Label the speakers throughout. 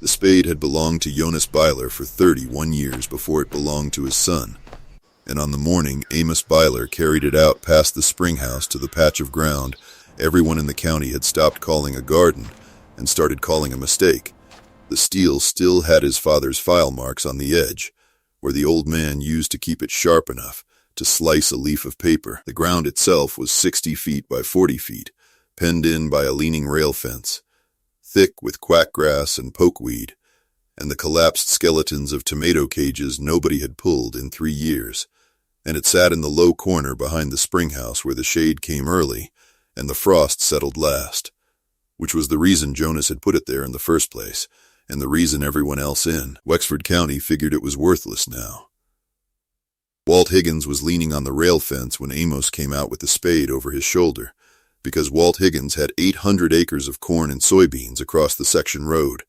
Speaker 1: The spade had belonged to Jonas Byler for 31 years before it belonged to his son, and on the morning Amos Byler carried it out past the spring house to the patch of ground everyone in the county had stopped calling a garden and started calling a mistake. The steel still had his father's file marks on the edge, where the old man used to keep it sharp enough to slice a leaf of paper. The ground itself was 60 feet by 40 feet, penned in by a leaning rail fence, thick with quackgrass and pokeweed, and the collapsed skeletons of tomato cages nobody had pulled in 3 years, and it sat in the low corner behind the spring house where the shade came early and the frost settled last, which was the reason Jonas had put it there in the first place, and the reason everyone else in Wexford County figured it was worthless now. Walt Higgins was leaning on the rail fence when Amos came out with the spade over his shoulder, because Walt Higgins had 800 acres of corn and soybeans across the section road,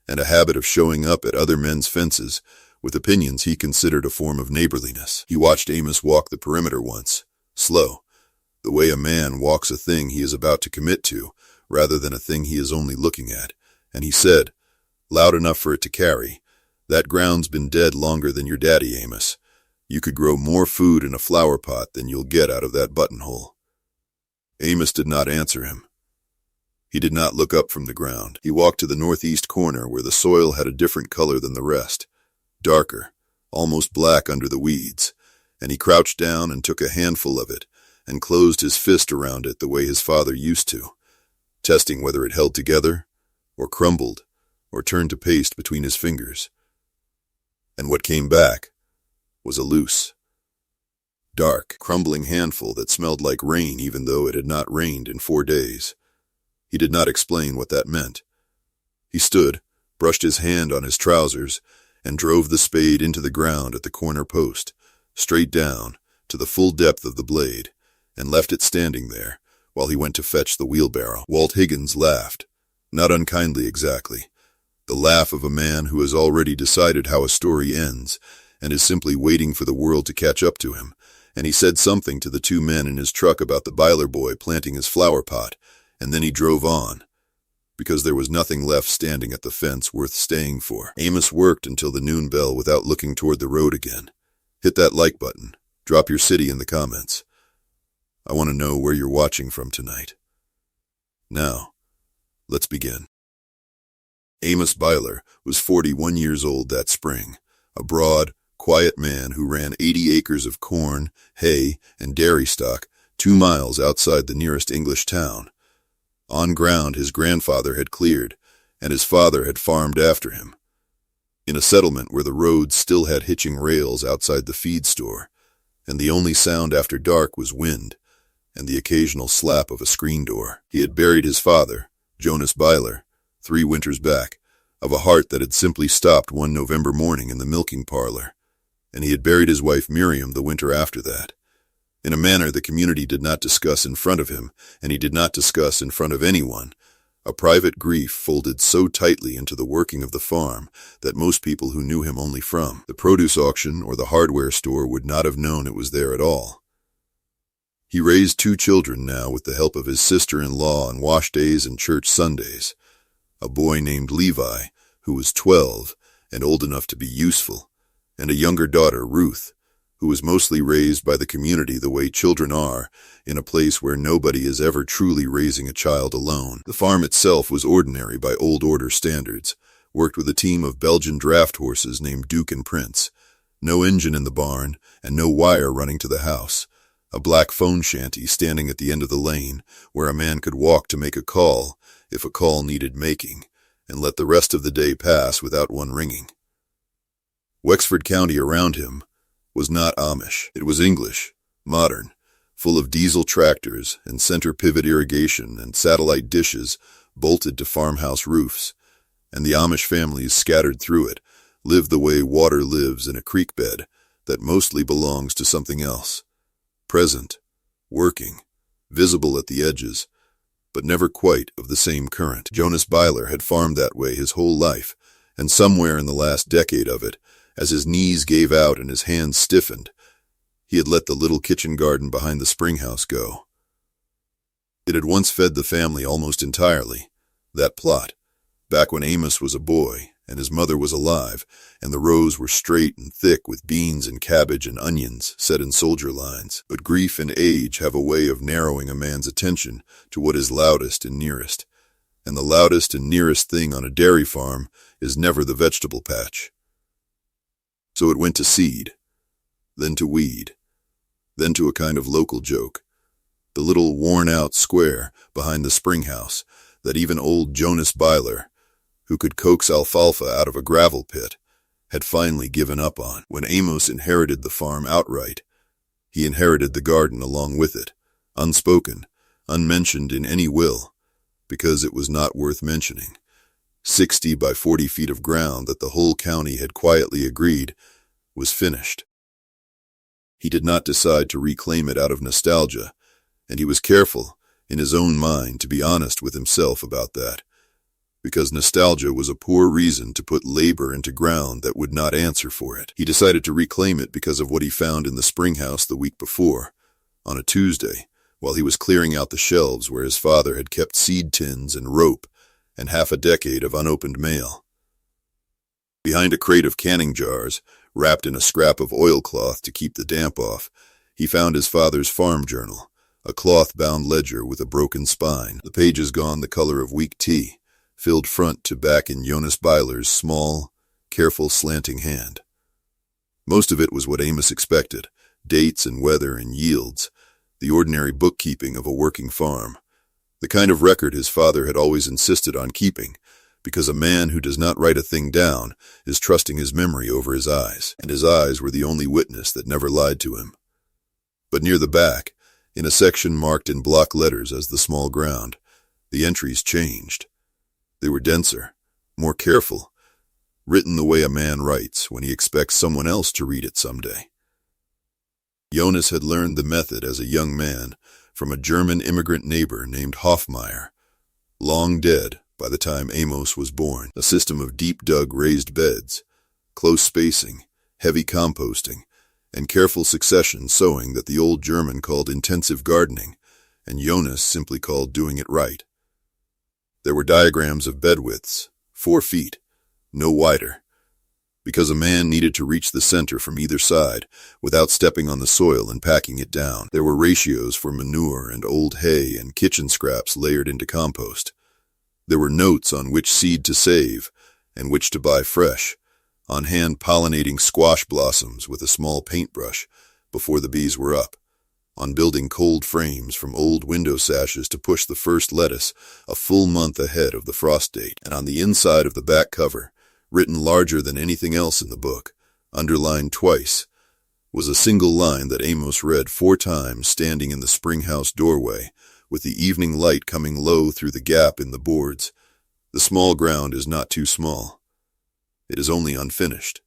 Speaker 1: and a habit of showing up at other men's fences with opinions he considered a form of neighborliness. He watched Amos walk the perimeter once, slow, the way a man walks a thing he is about to commit to, rather than a thing he is only looking at, and he said, loud enough for it to carry, "That ground's been dead longer than your daddy, Amos. You could grow more food in a flower pot than you'll get out of that buttonhole." Amos did not answer him. He did not look up from the ground. He walked to the northeast corner where the soil had a different color than the rest, darker, almost black under the weeds, and he crouched down and took a handful of it and closed his fist around it the way his father used to, testing whether it held together, or crumbled, or turned to paste between his fingers. And what came back was a loose, dark, crumbling handful that smelled like rain even though it had not rained in 4 days. He did not explain what that meant. He stood, brushed his hand on his trousers, and drove the spade into the ground at the corner post, straight down, to the full depth of the blade, and left it standing there while he went to fetch the wheelbarrow. Walt Higgins laughed, not unkindly exactly, the laugh of a man who has already decided how a story ends and is simply waiting for the world to catch up to him, and he said something to the 2 men in his truck about the Byler boy planting his flower pot, and then he drove on, because there was nothing left standing at the fence worth staying for. Amos worked until the noon bell without looking toward the road again. Hit that like button. Drop your city in the comments. I want to know where you're watching from tonight. Now, let's begin. Amos Byler was 41 years old that spring, a broad, quiet man who ran 80 acres of corn, hay, and dairy stock 2 miles outside the nearest English town, on ground his grandfather had cleared, and his father had farmed after him, in a settlement where the roads still had hitching rails outside the feed store, and the only sound after dark was wind and the occasional slap of a screen door. He had buried his father, Jonas Byler, 3 winters back, of a heart that had simply stopped one November morning in the milking parlor, and he had buried his wife Miriam the winter after that, in a manner the community did not discuss in front of him, and he did not discuss in front of anyone, a private grief folded so tightly into the working of the farm that most people who knew him only from the produce auction or the hardware store would not have known it was there at all. He raised 2 children now with the help of his sister-in-law on wash days and church Sundays, a boy named Levi, who was 12 and old enough to be useful, and a younger daughter, Ruth, who was mostly raised by the community the way children are, in a place where nobody is ever truly raising a child alone. The farm itself was ordinary by old order standards, worked with a team of Belgian draft horses named Duke and Prince, no engine in the barn, and no wire running to the house, a black phone shanty standing at the end of the lane where a man could walk to make a call if a call needed making, and let the rest of the day pass without one ringing. Wexford County around him was not Amish. It was English, modern, full of diesel tractors and center pivot irrigation and satellite dishes bolted to farmhouse roofs, and the Amish families scattered through it lived the way water lives in a creek bed that mostly belongs to something else, present, working, visible at the edges, but never quite of the same current. Jonas Byler had farmed that way his whole life, and somewhere in the last decade of it, as his knees gave out and his hands stiffened, he had let the little kitchen garden behind the spring house go. It had once fed the family almost entirely, that plot, back when Amos was a boy and his mother was alive, and the rows were straight and thick with beans and cabbage and onions set in soldier lines. But grief and age have a way of narrowing a man's attention to what is loudest and nearest, and the loudest and nearest thing on a dairy farm is never the vegetable patch. So it went to seed, then to weed, then to a kind of local joke, the little worn-out square behind the spring house that even old Jonas Byler, who could coax alfalfa out of a gravel pit, had finally given up on. When Amos inherited the farm outright, he inherited the garden along with it, unspoken, unmentioned in any will, because it was not worth mentioning. 60 by 40 feet of ground that the whole county had quietly agreed was finished. He did not decide to reclaim it out of nostalgia, and he was careful, in his own mind, to be honest with himself about that, because nostalgia was a poor reason to put labor into ground that would not answer for it. He decided to reclaim it because of what he found in the spring house the week before, on a Tuesday, while he was clearing out the shelves where his father had kept seed tins and rope and half a decade of unopened mail. Behind a crate of canning jars, wrapped in a scrap of oilcloth to keep the damp off, he found his father's farm journal, a cloth-bound ledger with a broken spine, the pages gone the color of weak tea, filled front to back in Jonas Byler's small, careful slanting hand. Most of it was what Amos expected, dates and weather and yields, the ordinary bookkeeping of a working farm, the kind of record his father had always insisted on keeping, because a man who does not write a thing down is trusting his memory over his eyes, and his eyes were the only witness that never lied to him. But near the back, in a section marked in block letters as the small ground, the entries changed. They were denser, more careful, written the way a man writes when he expects someone else to read it someday. Jonas had learned the method as a young man from a German immigrant neighbor named Hoffmeyer, long dead by the time Amos was born. A system of deep-dug raised beds, close spacing, heavy composting, and careful succession sowing that the old German called intensive gardening, and Jonas simply called doing it right. There were diagrams of bed widths, 4 feet, no wider, because a man needed to reach the center from either side without stepping on the soil and packing it down. There were ratios for manure and old hay and kitchen scraps layered into compost. There were notes on which seed to save and which to buy fresh, on hand pollinating squash blossoms with a small paintbrush before the bees were up, on building cold frames from old window sashes to push the first lettuce a full month ahead of the frost date, and on the inside of the back cover, written larger than anything else in the book, underlined twice, was a single line that Amos read 4 times standing in the spring house doorway, with the evening light coming low through the gap in the boards. The small ground is not too small. It is only unfinished.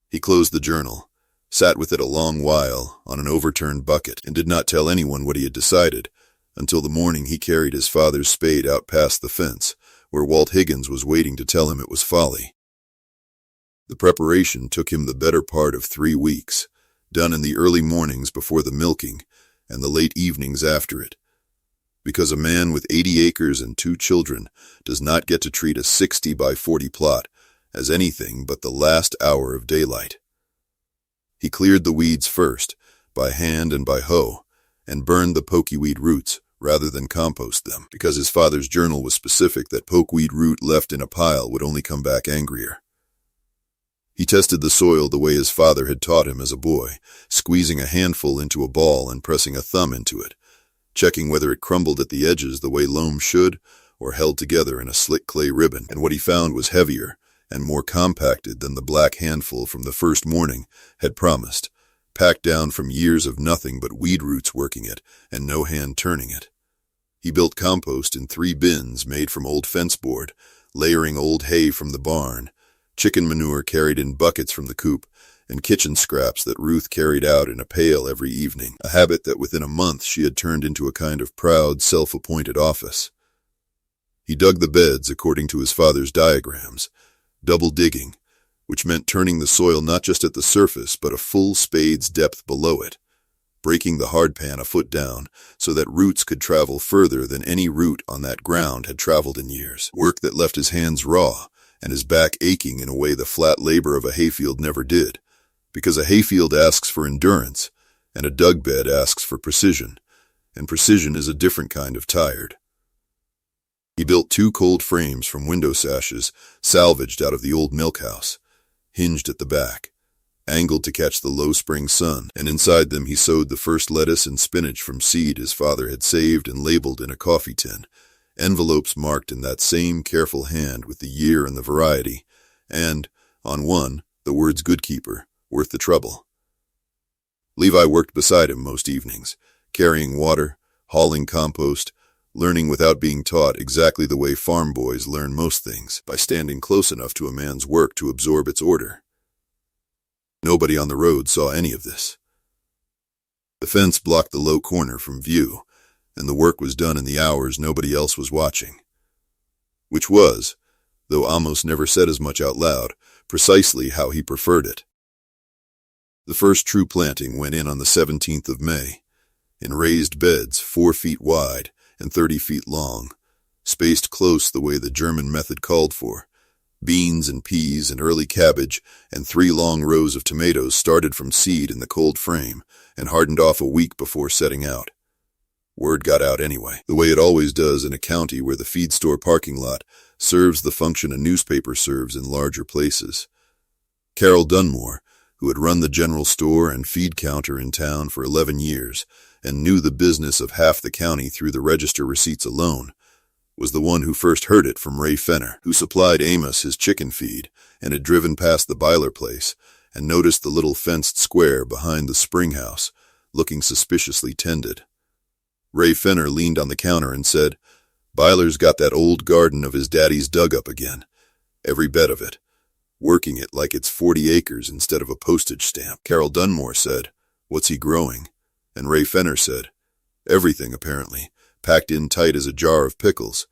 Speaker 1: He closed the journal, sat with it a long while on an overturned bucket, and did not tell anyone what he had decided, until the morning he carried his father's spade out past the fence, where Walt Higgins was waiting to tell him it was folly. The preparation took him the better part of 3 weeks, done in the early mornings before the milking and the late evenings after it, because a man with 80 acres and 2 children does not get to treat a 60 by 40 plot as anything but the last hour of daylight. He cleared the weeds first, by hand and by hoe, and burned the pokeweed roots rather than compost them, because his father's journal was specific that pokeweed root left in a pile would only come back angrier. He tested the soil the way his father had taught him as a boy, squeezing a handful into a ball and pressing a thumb into it, checking whether it crumbled at the edges the way loam should or held together in a slick clay ribbon, and what he found was heavier and more compacted than the black handful from the first morning had promised, packed down from years of nothing but weed roots working it and no hand turning it. He built compost in 3 bins made from old fence board, layering old hay from the barn, chicken manure carried in buckets from the coop, and kitchen scraps that Ruth carried out in a pail every evening, a habit that within a month she had turned into a kind of proud, self-appointed office. He dug the beds according to his father's diagrams, double digging, which meant turning the soil not just at the surface but a full spade's depth below it, breaking the hardpan a foot down so that roots could travel further than any root on that ground had traveled in years, work that left his hands raw and his back aching in a way the flat labor of a hayfield never did, because a hayfield asks for endurance, and a dug bed asks for precision, and precision is a different kind of tired. He built 2 cold frames from window sashes salvaged out of the old milk house, hinged at the back, angled to catch the low spring sun, and inside them he sowed the first lettuce and spinach from seed his father had saved and labeled in a coffee tin, envelopes marked in that same careful hand with the year and the variety, and, on one, the words "Goodkeeper, worth the trouble." Levi worked beside him most evenings, carrying water, hauling compost, learning without being taught exactly the way farm boys learn most things, by standing close enough to a man's work to absorb its order. Nobody on the road saw any of this. The fence blocked the low corner from view, and the work was done in the hours nobody else was watching. Which was, though Amos never said as much out loud, precisely how he preferred it. The first true planting went in on the 17th of May, in raised beds 4 feet wide and 30 feet long, spaced close the way the German method called for. Beans and peas and early cabbage and 3 long rows of tomatoes started from seed in the cold frame and hardened off a week before setting out. Word got out anyway, the way it always does in a county where the feed store parking lot serves the function a newspaper serves in larger places. Carol Dunmore, who had run the general store and feed counter in town for 11 years and knew the business of half the county through the register receipts alone, was the one who first heard it from Ray Fenner, who supplied Amos his chicken feed and had driven past the Byler place and noticed the little fenced square behind the spring house, looking suspiciously tended. Ray Fenner leaned on the counter and said, "Byler's got that old garden of his daddy's dug up again, every bit of it, working it like it's 40 acres instead of a postage stamp." Carol Dunmore said, "What's he growing?" And Ray Fenner said, "Everything, apparently, packed in tight as a jar of pickles."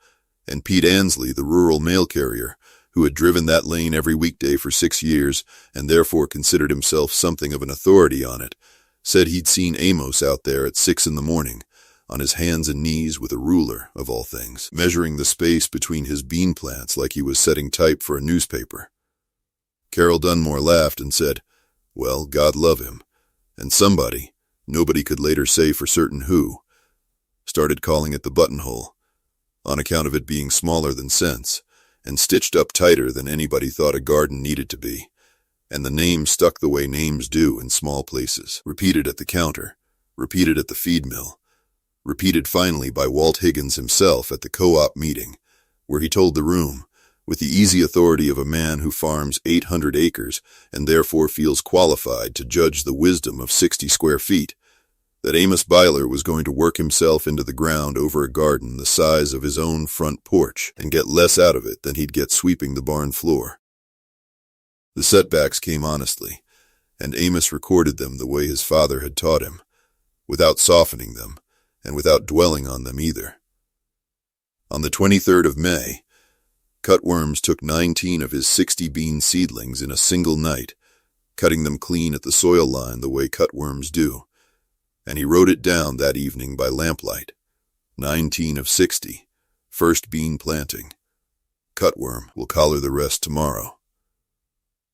Speaker 1: And Pete Ansley, the rural mail carrier, who had driven that lane every weekday for 6 years and therefore considered himself something of an authority on it, said he'd seen Amos out there at 6 in the morning, on his hands and knees with a ruler, of all things, measuring the space between his bean plants like he was setting type for a newspaper. Carol Dunmore laughed and said, "Well, God love him." And somebody, nobody could later say for certain who, started calling it the buttonhole, on account of it being smaller than sense, and stitched up tighter than anybody thought a garden needed to be, and the name stuck the way names do in small places, repeated at the counter, repeated at the feed mill, repeated finally by Walt Higgins himself at the co-op meeting, where he told the room, with the easy authority of a man who farms 800 acres and therefore feels qualified to judge the wisdom of 60 square feet, that Amos Byler was going to work himself into the ground over a garden the size of his own front porch and get less out of it than he'd get sweeping the barn floor. The setbacks came honestly, and Amos recorded them the way his father had taught him, without softening them, and without dwelling on them either. On the 23rd of May, Cutworms took 19 of his 60 bean seedlings in a single night, cutting them clean at the soil line the way cutworms do, and he wrote it down that evening by lamplight. 19 of 60, first bean planting. Cutworm will collar the rest tomorrow.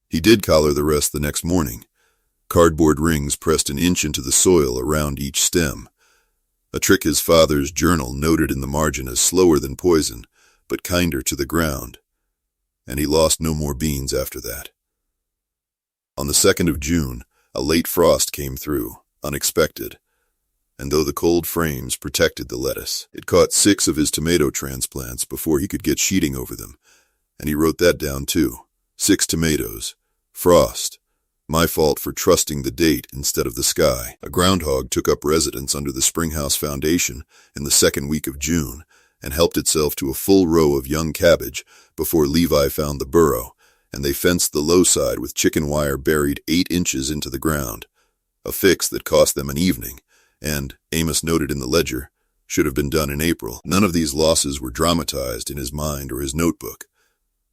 Speaker 1: He did collar the rest the next morning, cardboard rings pressed an inch into the soil around each stem, a trick his father's journal noted in the margin as slower than poison, but kinder to the ground, and he lost no more beans after that. On the 2nd of June, a late frost came through, unexpected, and though the cold frames protected the lettuce, it caught 6 of his tomato transplants before he could get sheeting over them, and he wrote that down too. 6 tomatoes. Frost. My fault for trusting the date instead of the sky. A groundhog took up residence under the Springhouse Foundation in the 2nd week of June and helped itself to a full row of young cabbage before Levi found the burrow, and they fenced the low side with chicken wire buried 8 inches into the ground, a fix that cost them an evening, and, Amos noted in the ledger, should have been done in April. None of these losses were dramatized in his mind or his notebook.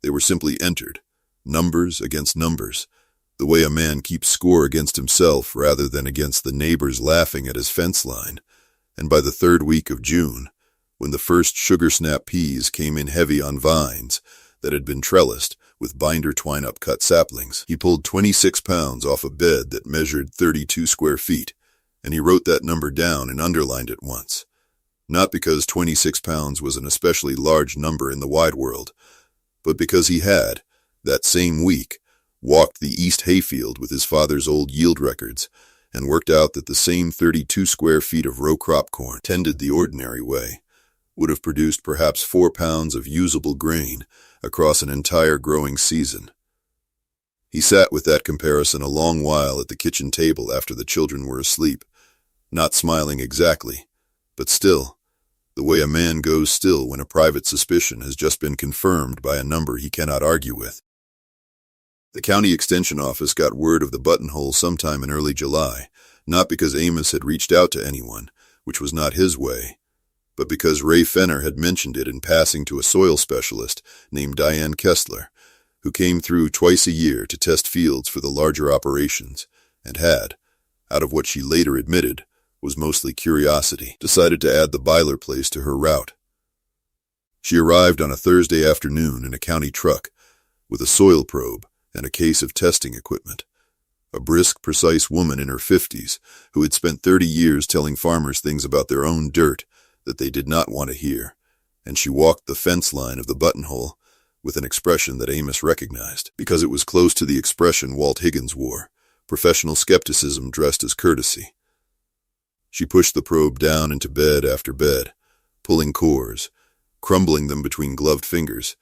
Speaker 1: They were simply entered, numbers against numbers, the way a man keeps score against himself rather than against the neighbors laughing at his fence line, and by the 3rd week of June, when the first sugar snap peas came in heavy on vines that had been trellised with binder twine-up cut saplings. He pulled 26 pounds off a bed that measured 32 square feet, and he wrote that number down and underlined it once. Not because 26 pounds was an especially large number in the wide world, but because he had, that same week, walked the East Hayfield with his father's old yield records and worked out that the same 32 square feet of row crop corn, tended the ordinary way, would have produced perhaps 4 pounds of usable grain across an entire growing season. He sat with that comparison a long while at the kitchen table after the children were asleep, not smiling exactly, but still, the way a man goes still when a private suspicion has just been confirmed by a number he cannot argue with. The county extension office got word of the buttonhole sometime in early July, not because Amos had reached out to anyone, which was not his way, but because Ray Fenner had mentioned it in passing to a soil specialist named Diane Kessler, who came through twice a year to test fields for the larger operations, and had, out of what she later admitted, was mostly curiosity, decided to add the Byler place to her route. She arrived on a Thursday afternoon in a county truck, with a soil probe and a case of testing equipment. A brisk, precise woman in her 50s who had spent 30 years telling farmers things about their own dirt that they did not want to hear, and she walked the fence line of the buttonhole with an expression that Amos recognized, because it was close to the expression Walt Higgins wore, professional skepticism dressed as courtesy. She pushed the probe down into bed after bed, pulling cores, crumbling them between gloved fingers,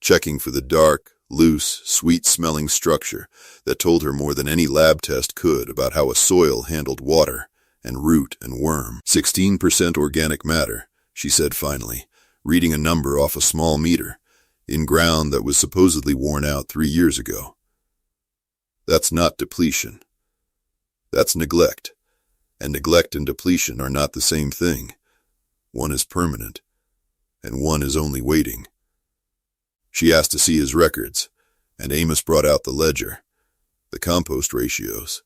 Speaker 1: checking for the dark, loose, sweet-smelling structure that told her more than any lab test could about how a soil handled water and root and worm. 16% organic matter, she said finally, reading a number off a small meter, in ground that was supposedly worn out 3 years ago. That's not depletion. That's neglect. And neglect and depletion are not the same thing. One is permanent, and one is only waiting. She asked to see his records, and Amos brought out the ledger, the compost ratios,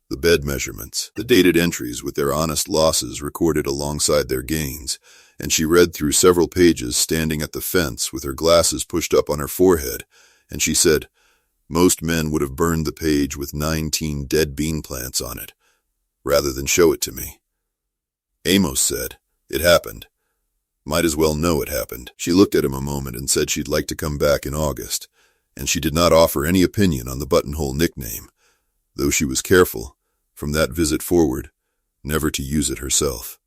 Speaker 1: the bed measurements, the dated entries with their honest losses recorded alongside their gains, and she read through several pages standing at the fence with her glasses pushed up on her forehead, and she said, most men would have burned the page with 19 dead bean plants on it, rather than show it to me. Amos said, it happened. Might as well know it happened. She looked at him a moment and said she'd like to come back in August, and she did not offer any opinion on the buttonhole nickname, though she was careful, from that visit forward, never to use it herself.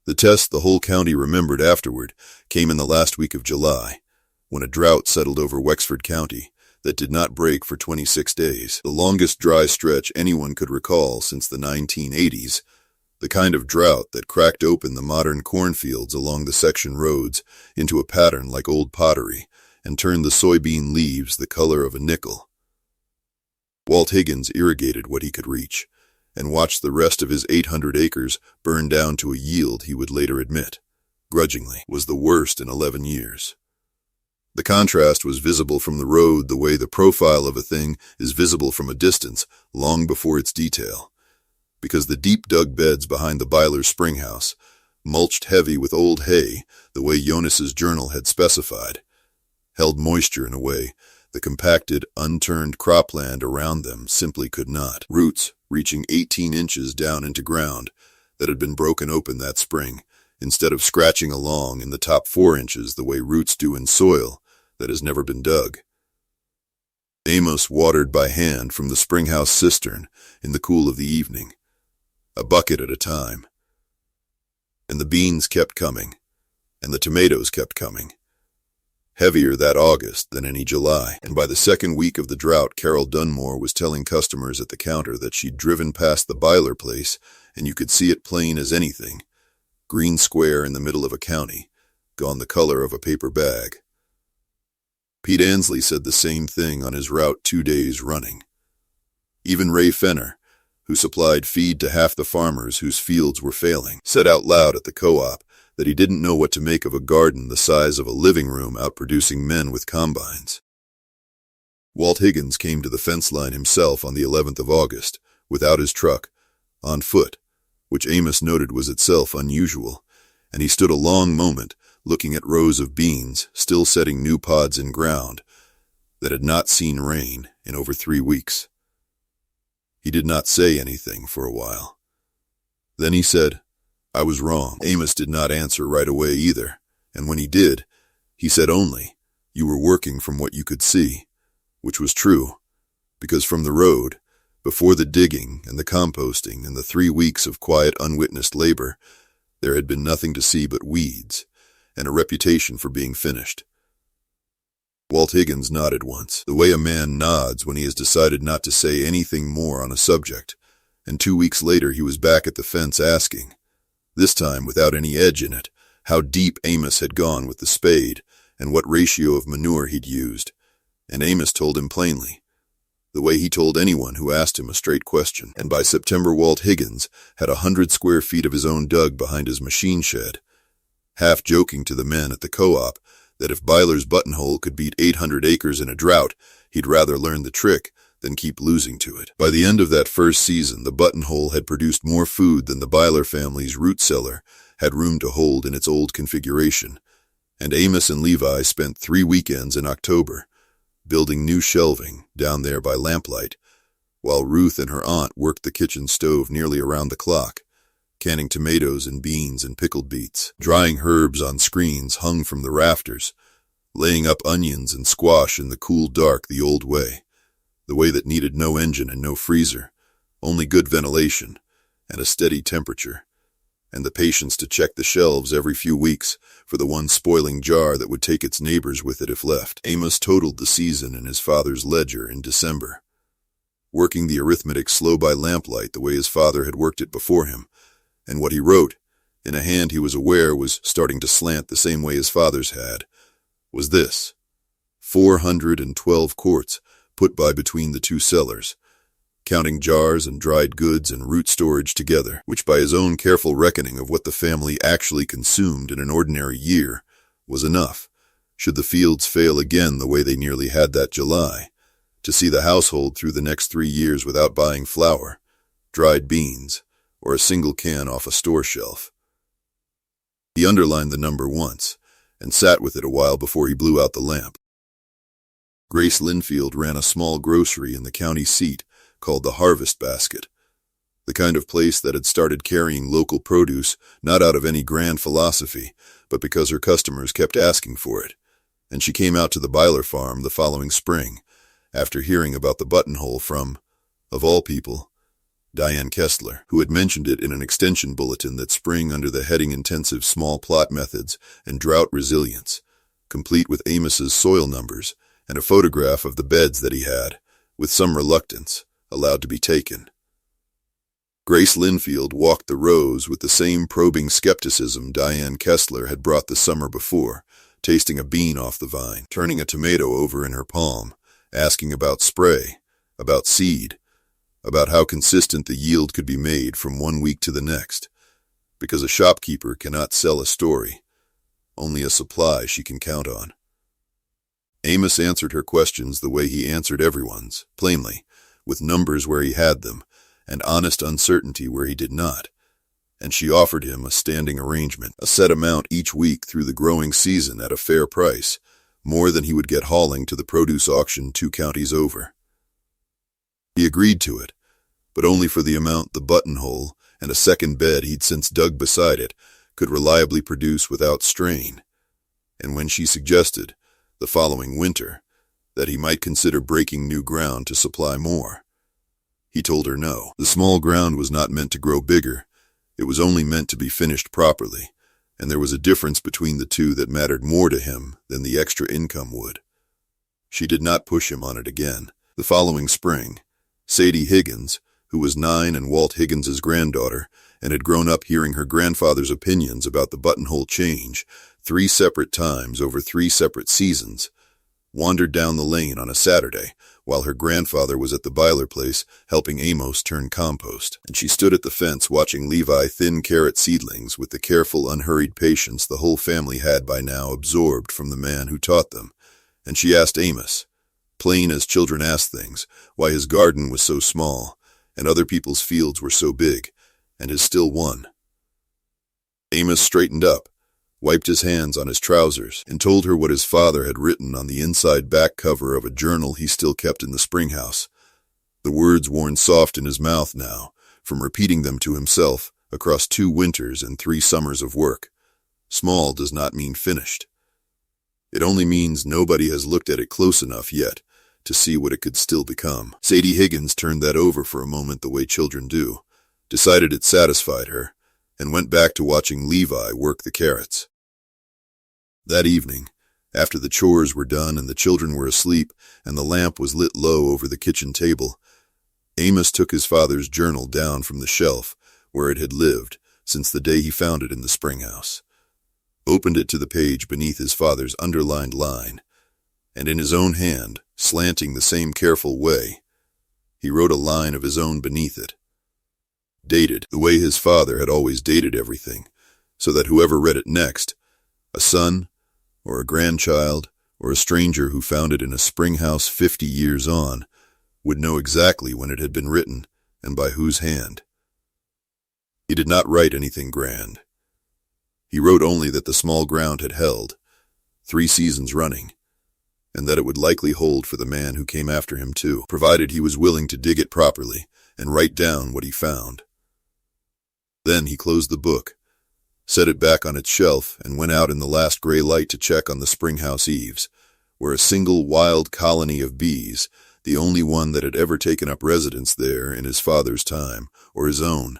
Speaker 1: The test the whole county remembered afterward came in the last week of July, when a drought settled over Wexford County that did not break for 26 days, the longest dry stretch anyone could recall since the 1980s, the kind of drought that cracked open the modern cornfields along the section roads into a pattern like old pottery and turned the soybean leaves the color of a nickel. Walt Higgins irrigated what he could reach and watched the rest of his 800 acres burn down to a yield he would later admit, grudgingly, was the worst in 11 years. The contrast was visible from the road the way the profile of a thing is visible from a distance long before its detail, because the deep-dug beds behind the Byler springhouse, mulched heavy with old hay the way Jonas's journal had specified, held moisture in a way the compacted, unturned cropland around them simply could not. Roots reaching 18 inches down into ground that had been broken open that spring, instead of scratching along in the top 4 inches the way roots do in soil that has never been dug. Amos watered by hand from the springhouse cistern in the cool of the evening, a bucket at a time. And the beans kept coming, and the tomatoes kept coming, heavier that August than any July, and by the second week of the drought Carol Dunmore was telling customers at the counter that she'd driven past the Byler place and you could see it plain as anything, green square in the middle of a county, gone the color of a paper bag. Pete Ansley said the same thing on his route 2 days running. Even Ray Fenner, who supplied feed to half the farmers whose fields were failing, said out loud at the co-op that he didn't know what to make of a garden the size of a living room outproducing men with combines. Walt Higgins came to the fence line himself on the 11th of August, without his truck, on foot, which Amos noted was itself unusual, and he stood a long moment looking at rows of beans still setting new pods in ground, that had not seen rain in over 3 weeks. He did not say anything for a while. Then he said, "I was wrong." Amos did not answer right away either, and when he did, he said only, "You were working from what you could see," which was true, because from the road, before the digging and the composting and the 3 weeks of quiet, unwitnessed labor, there had been nothing to see but weeds and a reputation for being finished. Walt Higgins nodded once, the way a man nods when he has decided not to say anything more on a subject, and 2 weeks later he was back at the fence asking, this time without any edge in it, how deep Amos had gone with the spade and what ratio of manure he'd used, and Amos told him plainly, the way he told anyone who asked him a straight question. And by September, Walt Higgins had 100 square feet of his own dug behind his machine shed, half joking to the men at the co-op that if Byler's buttonhole could beat 800 acres in a drought, he'd rather learn the trick than keep losing to it. By the end of that first season, the buttonhole had produced more food than the Byler family's root cellar had room to hold in its old configuration, and Amos and Levi spent 3 weekends in October building new shelving down there by lamplight, while Ruth and her aunt worked the kitchen stove nearly around the clock, canning tomatoes and beans and pickled beets, drying herbs on screens hung from the rafters, laying up onions and squash in the cool dark the old way, the way that needed no engine and no freezer, only good ventilation and a steady temperature, and the patience to check the shelves every few weeks for the one spoiling jar that would take its neighbors with it if left. Amos totaled the season in his father's ledger in December, working the arithmetic slow by lamplight the way his father had worked it before him, and what he wrote, in a hand he was aware was starting to slant the same way his father's had, was this: 412 quarts put by between the two cellars, counting jars and dried goods and root storage together, which by his own careful reckoning of what the family actually consumed in an ordinary year was enough, should the fields fail again the way they nearly had that July, to see the household through the next 3 years without buying flour, dried beans, or a single can off a store shelf. He underlined the number once, and sat with it a while before he blew out the lamp. Grace Linfield ran a small grocery in the county seat called the Harvest Basket, the kind of place that had started carrying local produce not out of any grand philosophy, but because her customers kept asking for it, and she came out to the Byler farm the following spring, after hearing about the buttonhole from, of all people, Diane Kessler, who had mentioned it in an extension bulletin that spring under the heading Intensive Small Plot Methods and Drought Resilience, complete with Amos's soil numbers and a photograph of the beds that he had, with some reluctance, allowed to be taken. Grace Linfield walked the rows with the same probing skepticism Diane Kessler had brought the summer before, tasting a bean off the vine, turning a tomato over in her palm, asking about spray, about seed, about how consistent the yield could be made from 1 week to the next, because a shopkeeper cannot sell a story, only a supply she can count on. Amos answered her questions the way he answered everyone's, plainly, with numbers where he had them, and honest uncertainty where he did not, and she offered him a standing arrangement, a set amount each week through the growing season at a fair price, more than he would get hauling to the produce auction 2 counties over. He agreed to it, but only for the amount the buttonhole and a second bed he'd since dug beside it could reliably produce without strain, and when she suggested, the following winter, that he might consider breaking new ground to supply more, he told her no. The small ground was not meant to grow bigger, it was only meant to be finished properly, and there was a difference between the two that mattered more to him than the extra income would. She did not push him on it again. The following spring, Sadie Higgins, who was 9 and Walt Higgins's granddaughter, and had grown up hearing her grandfather's opinions about the buttonhole change 3 separate times over 3 separate seasons, wandered down the lane on a Saturday while her grandfather was at the Byler place helping Amos turn compost, and she stood at the fence watching Levi thin carrot seedlings with the careful, unhurried patience the whole family had by now absorbed from the man who taught them, and she asked Amos, plain as children ask things, why his garden was so small, and other people's fields were so big, and his still one. Amos straightened up, wiped his hands on his trousers, and told her what his father had written on the inside back cover of a journal he still kept in the spring house. The words worn soft in his mouth now, from repeating them to himself across 2 winters and 3 summers of work. Small does not mean finished. It only means nobody has looked at it close enough yet to see what it could still become. Sadie Higgins turned that over for a moment the way children do, decided it satisfied her, and went back to watching Levi work the carrots. That evening, after the chores were done and the children were asleep and the lamp was lit low over the kitchen table, Amos took his father's journal down from the shelf where it had lived since the day he found it in the spring house, opened it to the page beneath his father's underlined line, and in his own hand, slanting the same careful way, he wrote a line of his own beneath it. Dated the way his father had always dated everything, so that whoever read it next, a son, or a grandchild, or a stranger who found it in a spring house 50 years on, would know exactly when it had been written and by whose hand. He did not write anything grand. He wrote only that the small ground had held, 3 seasons running, and that it would likely hold for the man who came after him too, provided he was willing to dig it properly and write down what he found. Then he closed the book, set it back on its shelf, and went out in the last gray light to check on the spring house eaves, where a single wild colony of bees, the only one that had ever taken up residence there in his father's time, or his own,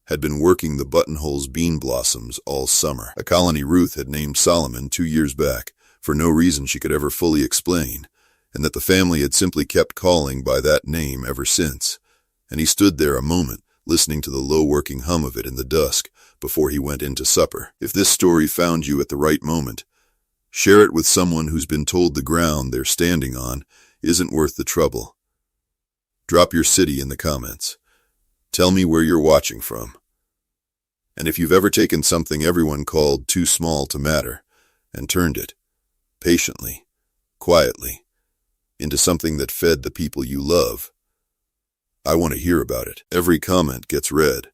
Speaker 1: had been working the buttonhole's bean blossoms all summer. A colony Ruth had named Solomon 2 years back, for no reason she could ever fully explain, and that the family had simply kept calling by that name ever since. And he stood there a moment, listening to the low-working hum of it in the dusk before he went in to supper. If this story found you at the right moment, share it with someone who's been told the ground they're standing on isn't worth the trouble. Drop your city in the comments. Tell me where you're watching from. And if you've ever taken something everyone called too small to matter and turned it, patiently, quietly, into something that fed the people you love, I want to hear about it. Every comment gets read.